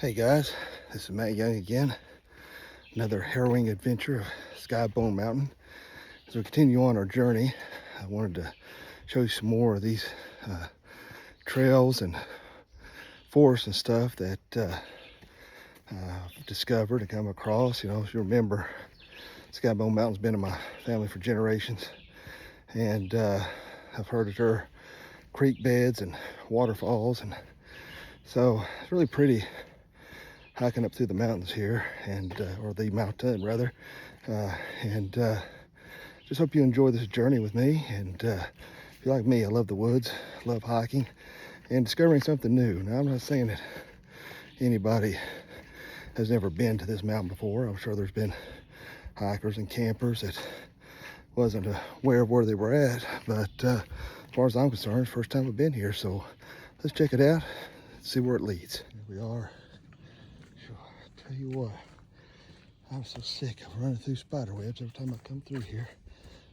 Hey guys, this is Matt Young again. Another harrowing adventure of SkyBone Mountain. As we continue on our journey, I wanted to show you some more of these trails and forests and stuff that I've discovered and come across. You know, as you remember, SkyBone Mountain's been in my family for generations, and I've heard of their creek beds and waterfalls, and so it's really pretty hiking up through the mountains here, and or the mountain rather, and just hope you enjoy this journey with me. And if you're like me, I love the woods, love hiking and discovering something new. Now, I'm not saying that anybody has never been to this mountain before. I'm sure there's been hikers and campers that wasn't aware of where they were at, but as far as I'm concerned, it's the first time I've been here, so let's check it out, see where it leads. Here we are. Tell you what, I'm so sick of running through spider webs every time I come through here,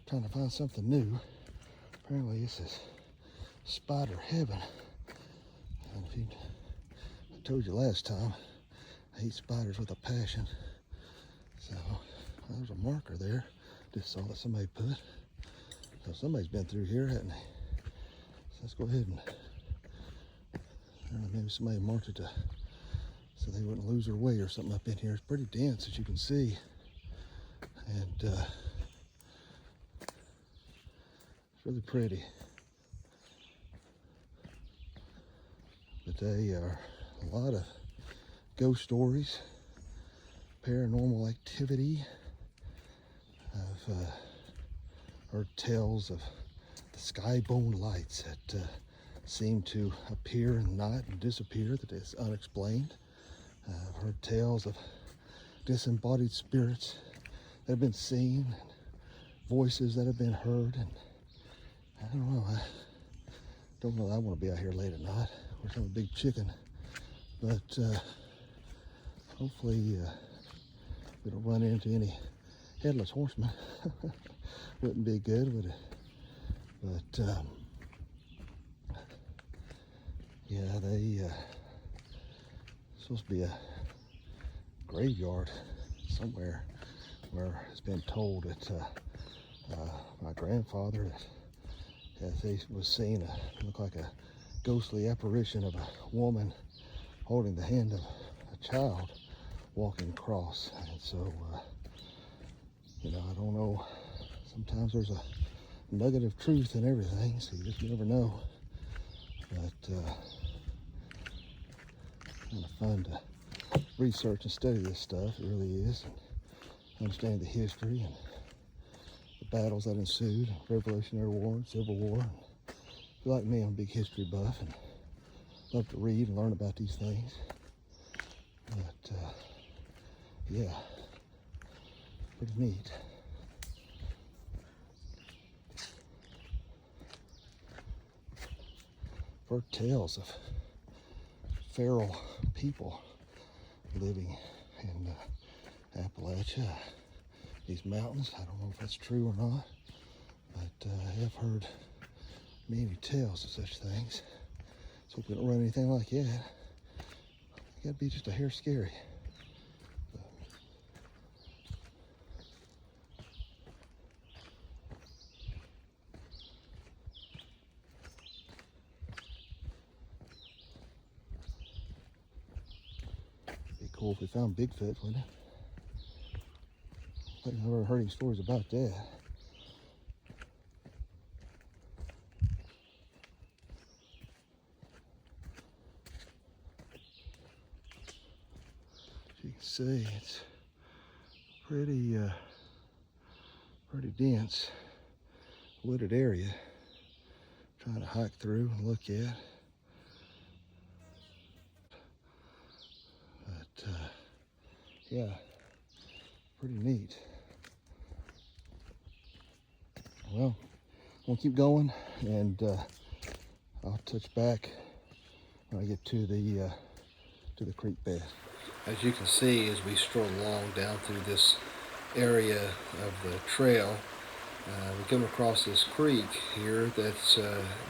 trying to find something new. Apparently this is spider heaven. And if I told you last time, I eat spiders with a passion. So there's a marker there. Just saw that somebody put. So somebody's been through here, hasn't they? So let's go ahead and maybe somebody marked it so they wouldn't lose their way or something up in here. It's pretty dense, as you can see, and it's really pretty. But they are a lot of ghost stories, paranormal activity. I've heard tales of the SkyBone lights that seem to appear in the night and disappear, that is unexplained. I've heard tales of disembodied spirits that have been seen, and voices that have been heard, and I don't know. I don't know that I want to be out here late at night. Of course, I'm a big chicken, but hopefully we don't run into any headless horsemen. Wouldn't be good, would it? But yeah, they supposed to be a graveyard somewhere where it's been told that my grandfather, as he was seeing looked like a ghostly apparition of a woman holding the hand of a child walking across. And so you know, I don't know, sometimes there's a nugget of truth in everything, so you just never know. But kind of fun to research and study this stuff. It really is. And understand the history and the battles that ensued, Revolutionary War and Civil War. And if you're like me, I'm a big history buff and love to read and learn about these things. But yeah, pretty neat. Heard tales of feral people living in Appalachia, these mountains. I don't know if that's true or not, but I have heard many tales of such things. So hope we don't run anything like that. It gotta be just a hair scary. Cool if we found Bigfoot, wouldn't it? I've never heard any stories about that. As you can see, it's pretty dense, wooded area. Trying to hike through and look at. Yeah, pretty neat. Well, we'll keep going, and I'll touch back when I get to the creek bed. As you can see, as we stroll along down through this area of the trail, we come across this creek here that's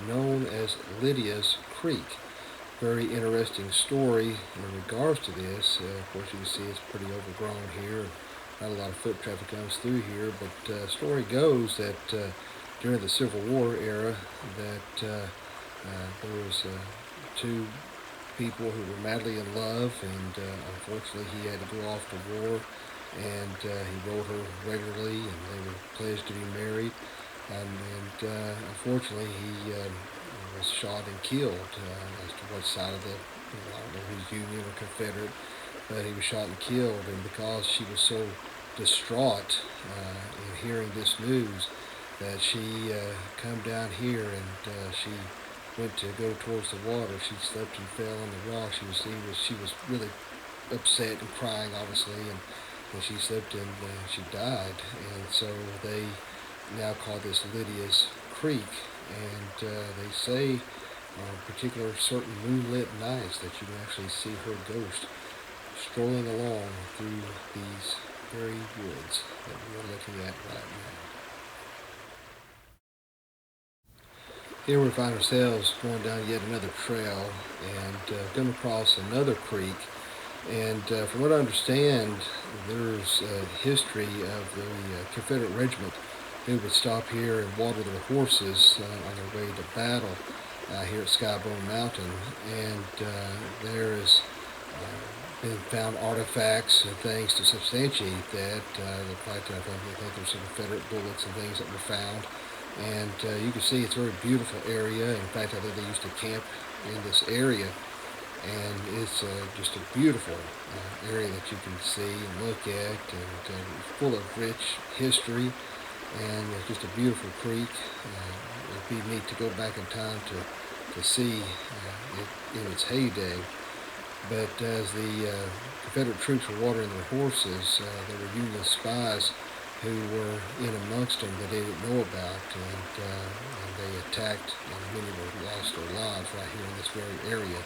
known as Lydia's Creek. very interesting story in regards to this. Of course, you can see it's pretty overgrown here. Not a lot of foot traffic comes through here, but story goes that during the Civil War era, that there was two people who were madly in love, and unfortunately he had to go off to war, and he wrote her regularly, and they were pledged to be married. And unfortunately, he was shot and killed. As to what side of the, I don't know if he was Union or Confederate, but he was shot and killed. And because she was so distraught in hearing this news, that she come down here, and she went to go towards the water. She slipped and fell on the rock. She was really upset and crying, obviously, and she slipped and she died. And so they now call this Lydia's Creek, and they say on particular certain moonlit nights that you can actually see her ghost strolling along through these very woods that we're looking at right now. Here we find ourselves going down yet another trail, and come across another creek. And from what I understand, there's a history of the Confederate regiment who would stop here and water their horses on their way to battle here at SkyBone Mountain. And there has been found artifacts and things to substantiate that. The fact that I think there's some Confederate bullets and things that were found. And you can see it's a very beautiful area. In fact, I think they used to camp in this area. And it's just a beautiful area that you can see and look at, and full of rich history, and it's just a beautiful creek. It'd be neat to go back in time to see it in its heyday. But as the Confederate troops were watering their horses, there were Union spies who were in amongst them that they didn't know about, and they attacked, and many were lost their lives right here in this very area.